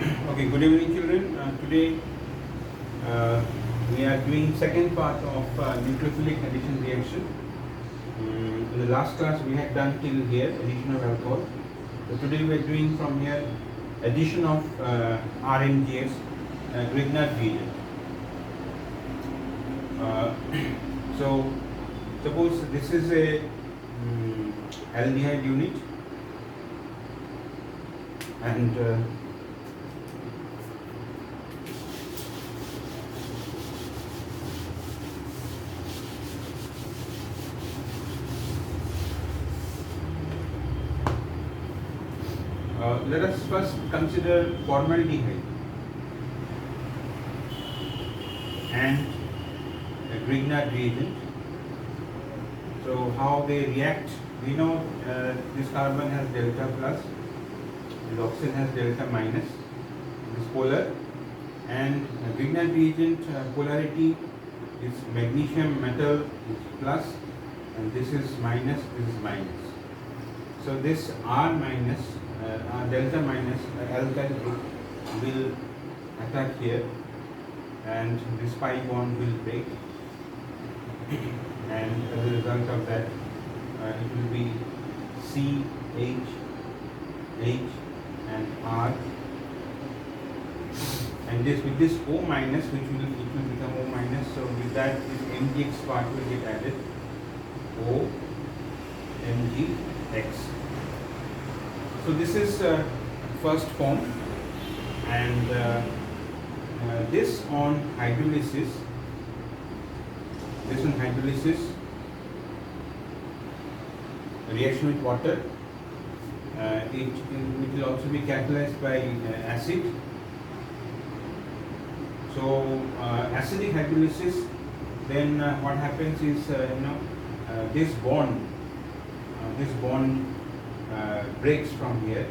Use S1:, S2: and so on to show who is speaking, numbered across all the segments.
S1: Okay, good evening, children. Today we are doing second part of nucleophilic addition reaction. In the last class we had done till here addition of alcohol. So today we are doing from here addition of RNGS, Grignard reagent. So suppose this is a aldehyde unit and let us first consider formaldehyde and a Grignard reagent. So how they react, we know this carbon has delta plus, this oxygen has delta minus, it is polar, and Grignard reagent polarity is magnesium metal is plus and this is minus, this is minus. So this R minus, delta minus alkyl group will attack here and this pi bond will break and as a result of that it will be C, H, H and R, and this with this O minus which will become O minus, so with that this MgX part will get added, O, MgX. So this is first form, and this on hydrolysis, reaction with water, it will also be catalyzed by acid. So acidic hydrolysis, then what happens is this bond breaks from here,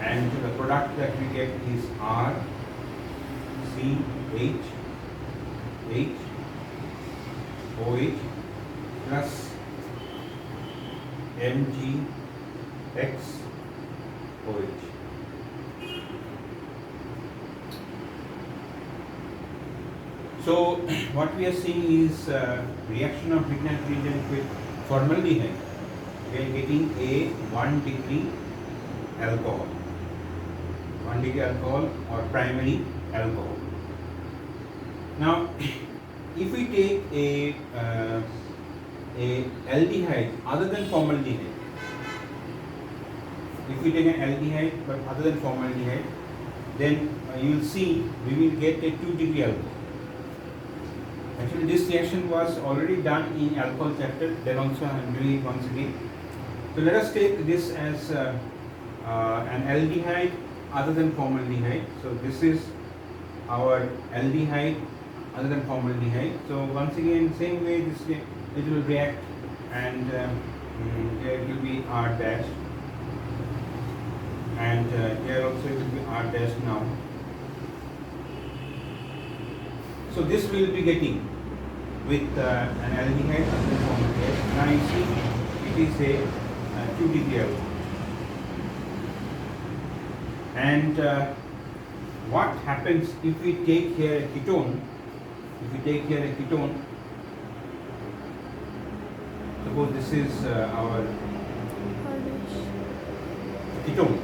S1: and the product that we get is R, C, H, H, OH plus MgX, OH. So what we are seeing is reaction of Grignard reagent with formaldehyde. We are getting a 1 degree alcohol, 1 degree alcohol or primary alcohol. Now, if we take a aldehyde other than formaldehyde, if we take an aldehyde but other than formaldehyde, then you will see we will get a 2 degree alcohol. Actually, this reaction was already done in alcohol chapter, then also I am doing it once again. So let us take this as an aldehyde other than formaldehyde. So this is our aldehyde other than formaldehyde. So once again, same way it will react, and here it will be R dash, and here also it will be R dash now. So this we will be getting with an aldehyde other than formaldehyde. Now you see it is a 2 degree alcohol. And what happens if we take here a ketone? Suppose this is our ketone.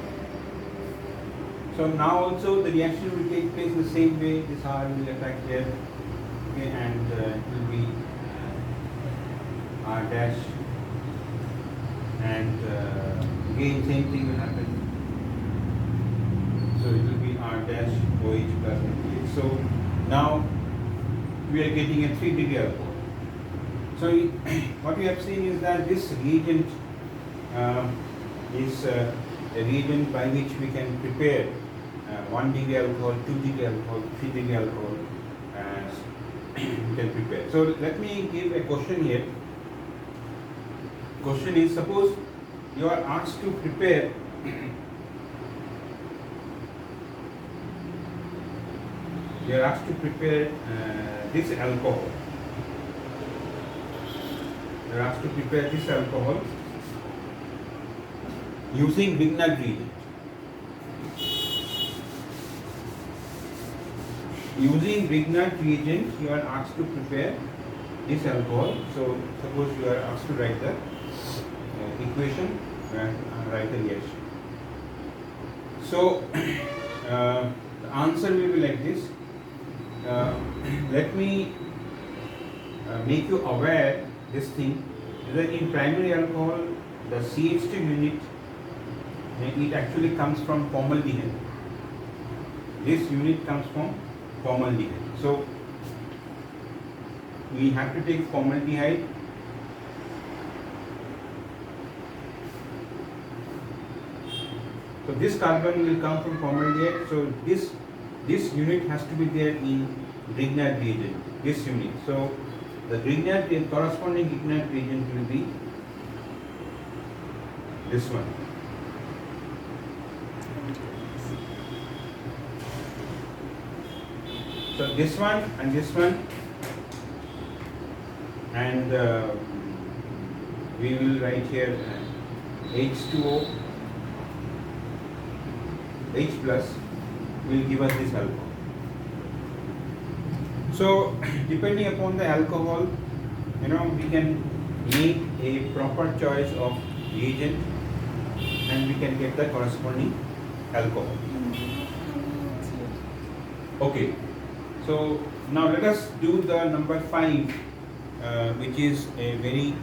S1: So now also the reaction will take place the same way. This R will attack here, okay, and it will be R dash, and again same thing will happen. So it will be R dash OH plus MgH. So now we are getting a 3 degree alcohol. So what we have seen is that this reagent is a reagent by which we can prepare 1 degree alcohol, 2 degree alcohol, 3 degree alcohol, we can prepare. So let me give a question here. Question is, suppose you are asked to prepare this alcohol. You are asked to prepare this alcohol using Grignard reagent. using Grignard reagent, you are asked to prepare this alcohol. So suppose you are asked to write the equation and write the reaction. So the answer will be like this. Let me make you aware this thing that in primary alcohol the CH2 unit, it actually comes from formaldehyde. This unit comes from formaldehyde. So we have to take formaldehyde. So this carbon will come from formaldehyde. So this unit has to be there in Grignard reagent. This unit. So the corresponding Grignard reagent will be this one. So this one and this one, and we will write here H2O, H plus will give us this alcohol. So depending upon the alcohol, we can make a proper choice of reagent and we can get the corresponding alcohol. Okay, so now let us do the number 5, which is a very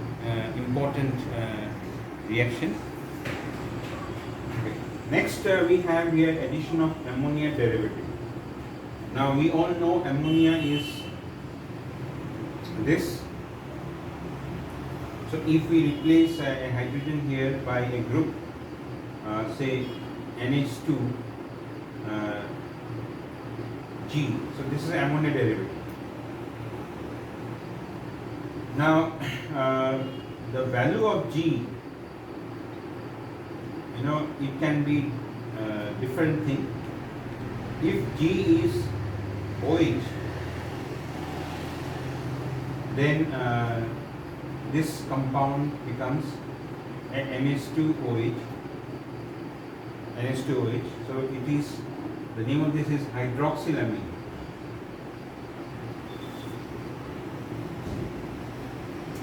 S1: important reaction. Okay. Next we have here addition of ammonia derivative. Now we all know ammonia is this. So if we replace a hydrogen here by a group, say NH2 G, so this is ammonia derivative. Now the value of G, it can be different thing. If G is OH, then this compound becomes NH2OH. NH2OH. So it is, the name of this is hydroxylamine.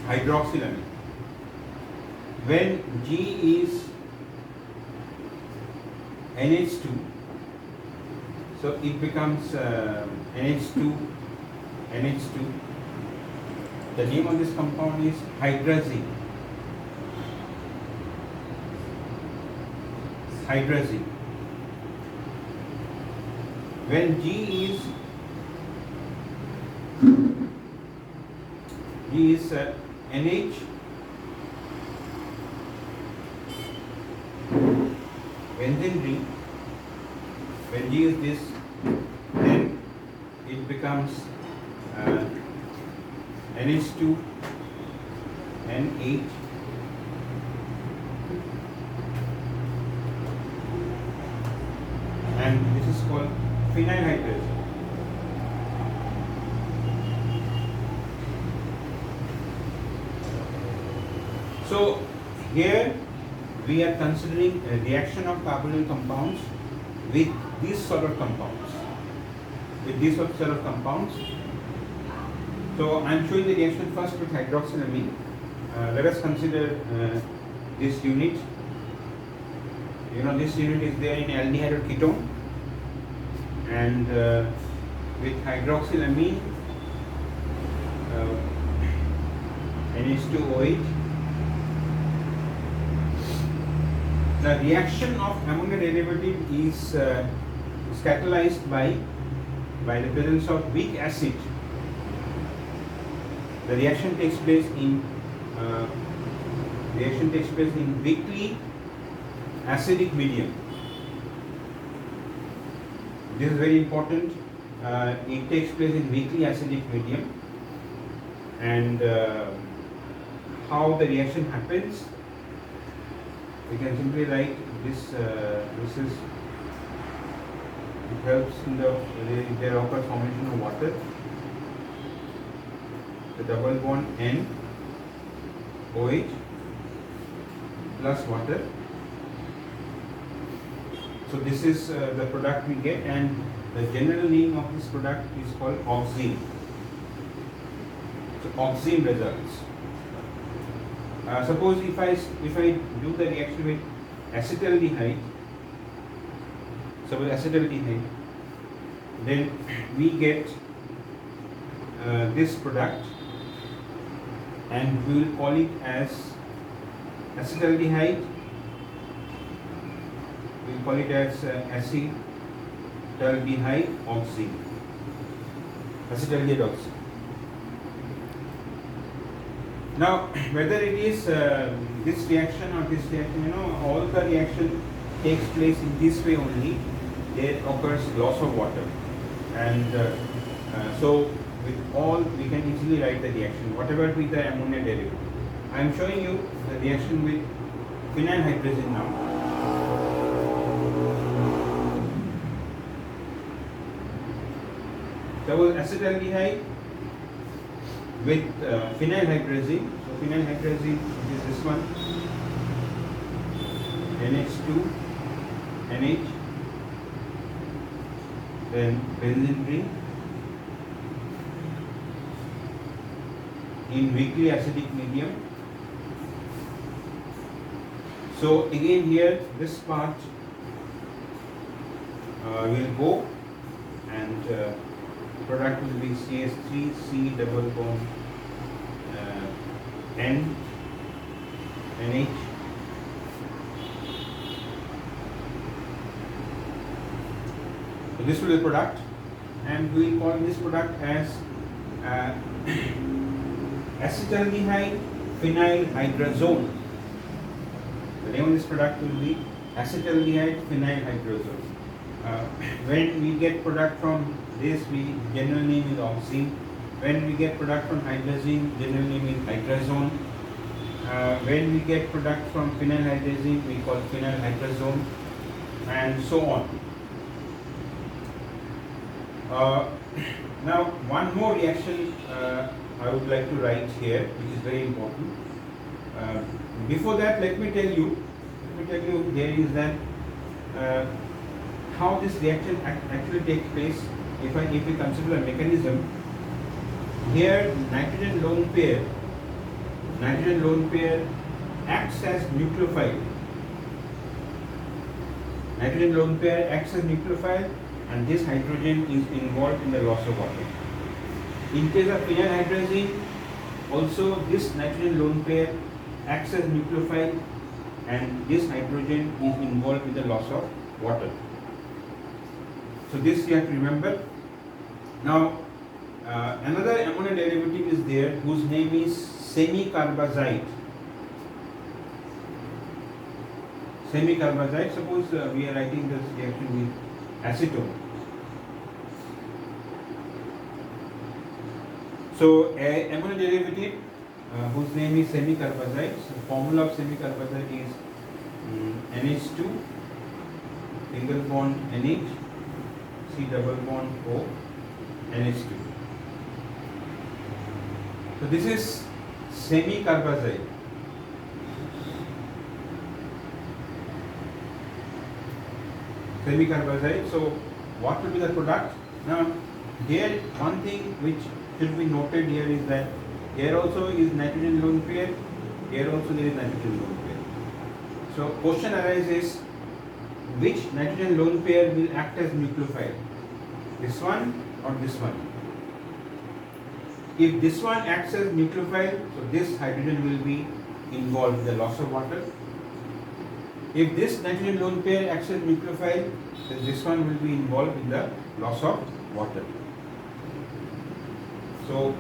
S1: Hydroxylamine. When G is NH2, so it becomes NH2. The name of this compound is hydrazine. Hydrazine. When G is NH, benzene ring. When G is this, then it becomes NH2 NH, and this is called phenylhydrazine. So here we are considering a reaction of carbonyl compounds with these sort of compounds. So I am showing the reaction first with hydroxylamine. Let us consider this unit. This unit is there in aldehyde or ketone, and with hydroxylamine, NH2OH. The reaction of ammonia derivative is catalyzed by the presence of weak acid. The reaction takes place in weakly acidic medium. This is very important. It takes place in weakly acidic medium, and how the reaction happens, we can simply write this. This is, it helps in there occurs formation of water. The double bond N OH plus water. So this is the product we get, and the general name of this product is called oxime. So oxime results. Suppose if I do the reaction with acetaldehyde, then we get this product, and we will call it as acetaldehyde. We will call it as acetaldehyde oxime. Acetaldehyde oxime. Now, whether it is this reaction or this reaction, all the reaction takes place in this way only. There occurs loss of water, and so with all we can easily write the reaction, whatever be the ammonia derivative. I am showing you the reaction with phenyl hydrazine now. There was acetaldehyde with phenyl hydrazine. So phenyl hydrazine is this one, NH2, NH, then benzene ring in weakly acidic medium. So again here this part will go, and product will be CH3 C double bond N NH. So this will be the product, and we will call this product as acetaldehyde phenyl hydrazone. The name of this product will be acetaldehyde phenyl hydrazone. When we get product from this, we general name is oxime. When we get product from hydrazine, general name is hydrazone. When we get product from phenyl hydrazine, we call phenyl hydrazone, and so on. Now, one more reaction I would like to write here, which is very important. Before that, let me tell you there is that how this reaction actually takes place. If we consider a mechanism, here nitrogen lone pair acts as nucleophile. Nitrogen lone pair acts as nucleophile, and this hydrogen is involved in the loss of water. In case of phenyl hydrazine, also this nitrogen lone pair acts as nucleophile, and this hydrogen is involved with the loss of water. So this you have to remember. Now another ammonia derivative is there whose name is semicarbazide. Suppose we are writing this reaction with acetone. So ammonia derivative whose name is semicarbazide. So formula of semicarbazide is NH2 single bond NH C double bond O NH2. So this is semicarbazide. So what will be the product? Now here one thing which should be noted here is that here also is nitrogen lone pair, here also there is nitrogen lone pair. So question arises, which nitrogen lone pair will act as nucleophile? This one or this one? If this one acts as nucleophile, so this hydrogen will be involved in the loss of water. If this nitrogen lone pair acts as nucleophile, then this one will be involved in the loss of water. So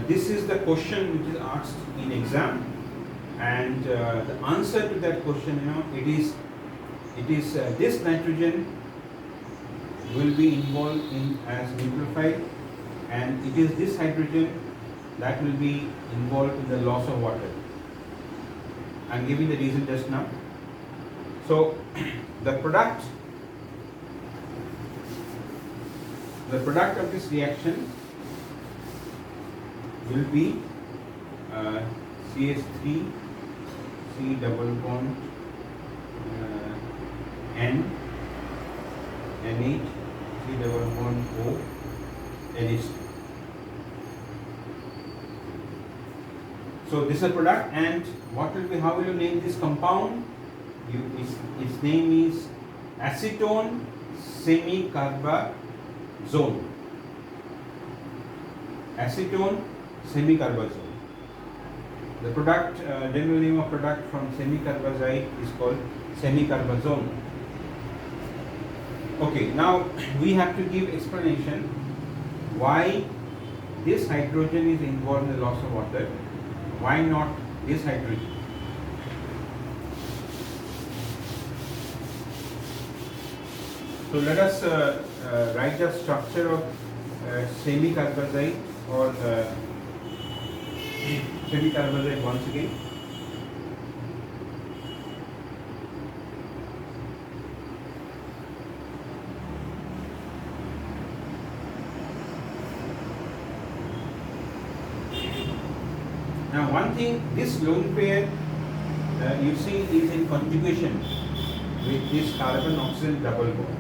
S1: this is the question which is asked in exam, and the answer to that question, it is this nitrogen will be involved in as nucleophile, and it is this hydrogen that will be involved in the loss of water. I am giving the reason just now. So the product of this reaction will be CH3 C double bond N NH C-double-bond-O NH3. So this is a product, and what will be? How will you name this compound? Its name is acetone semicarbazole. Acetone semicarbazole. The product, general name of product from semicarbazide is called semicarbazone. Okay, now we have to give explanation why this hydrogen is involved in the loss of water. Why not this hydrogen? So let us write the structure of semicarbazide or semicarbazide once again. Now one thing, this lone pair you see is in conjugation with this carbon oxygen double bond,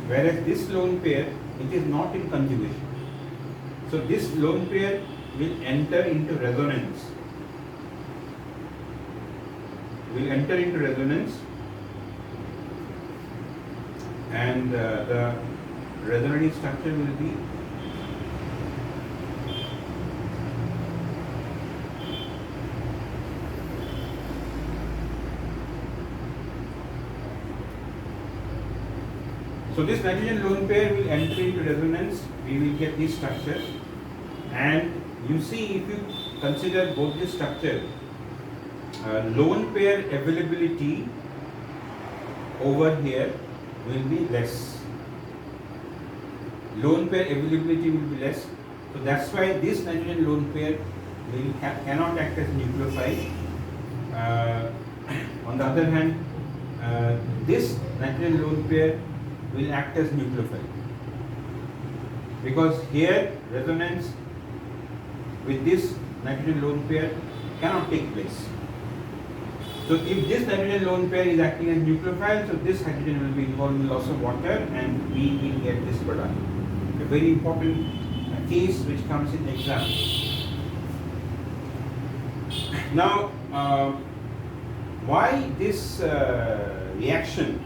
S1: whereas this lone pair, it is not in conjugation. So this lone pair will enter into resonance. And the resonating structure will be so this nitrogen lone pair will enter into resonance. We will get this structure, and you see, if you consider both this structure, lone pair availability over here will be less. Lone pair availability will be less. So that's why this nitrogen lone pair cannot act as nucleophile. On the other hand, this nitrogen lone pair will act as nucleophile, because here resonance with this nitrogen lone pair cannot take place. So if this nitrogen lone pair is acting as nucleophile, so this hydrogen will be involved in loss of water, and we will get this product. A very important case which comes in exam. Now, why this reaction?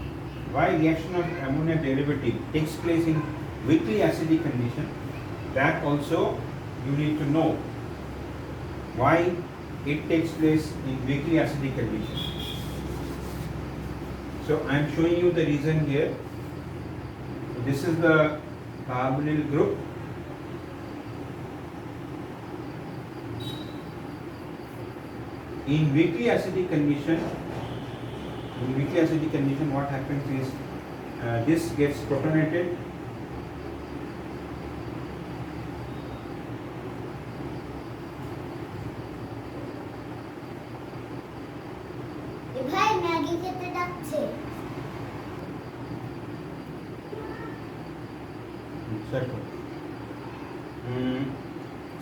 S1: Why reaction of ammonia derivative takes place in weakly acidic condition? That also you need to know. Why it takes place in weakly acidic condition? So I am showing you the reason here. So this is the carbonyl group. In weakly acidic condition, what happens is this gets protonated.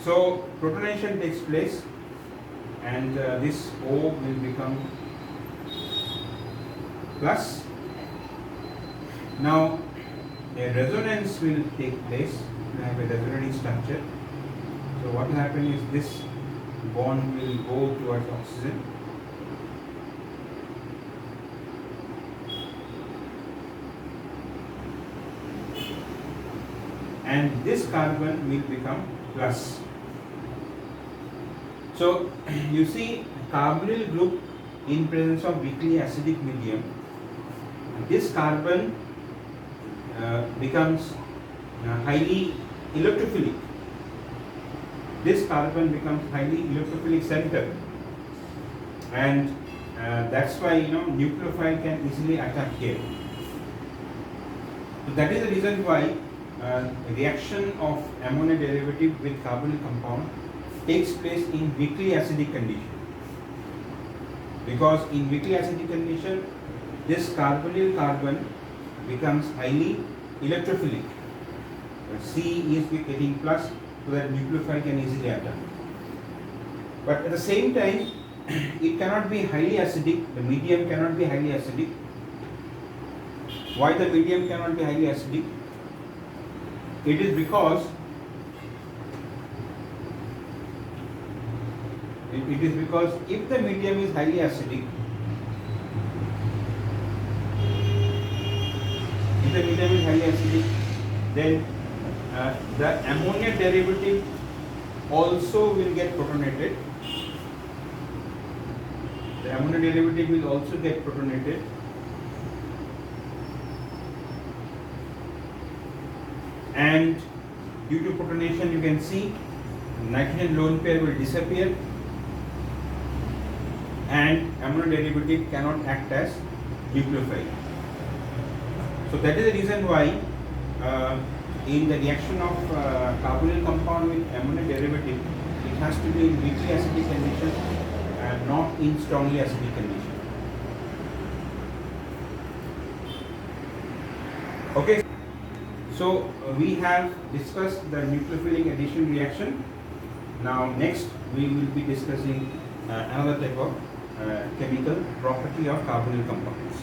S1: So protonation takes place, and this O will become plus. Now a resonance will take place. We have a resonating structure. So what will happen is this bond will go towards oxygen. And this carbon will become plus. So you see, carbonyl group in presence of weakly acidic medium, this carbon becomes highly electrophilic. This carbon becomes highly electrophilic center, and that's why nucleophile can easily attack here. So that is the reason why reaction of ammonia derivative with carbonyl compound takes place in weakly acidic condition, because in weakly acidic condition this carbonyl carbon becomes highly electrophilic. C is getting plus, so that nucleophile can easily attack. But at the same time, it cannot be highly acidic. The medium cannot be highly acidic. Why the medium cannot be highly acidic? It is because if the medium is highly acidic, then the ammonia derivative also will get protonated. The ammonia derivative will also get protonated. And due to protonation, you can see nitrogen lone pair will disappear and ammonia derivative cannot act as nucleophile. So that is the reason why in the reaction of carbonyl compound with ammonia derivative, it has to be in weakly acidic condition and not in strongly acidic condition. Okay, so we have discussed the nucleophilic addition reaction. Now next we will be discussing another type of chemical property of carbonyl compounds.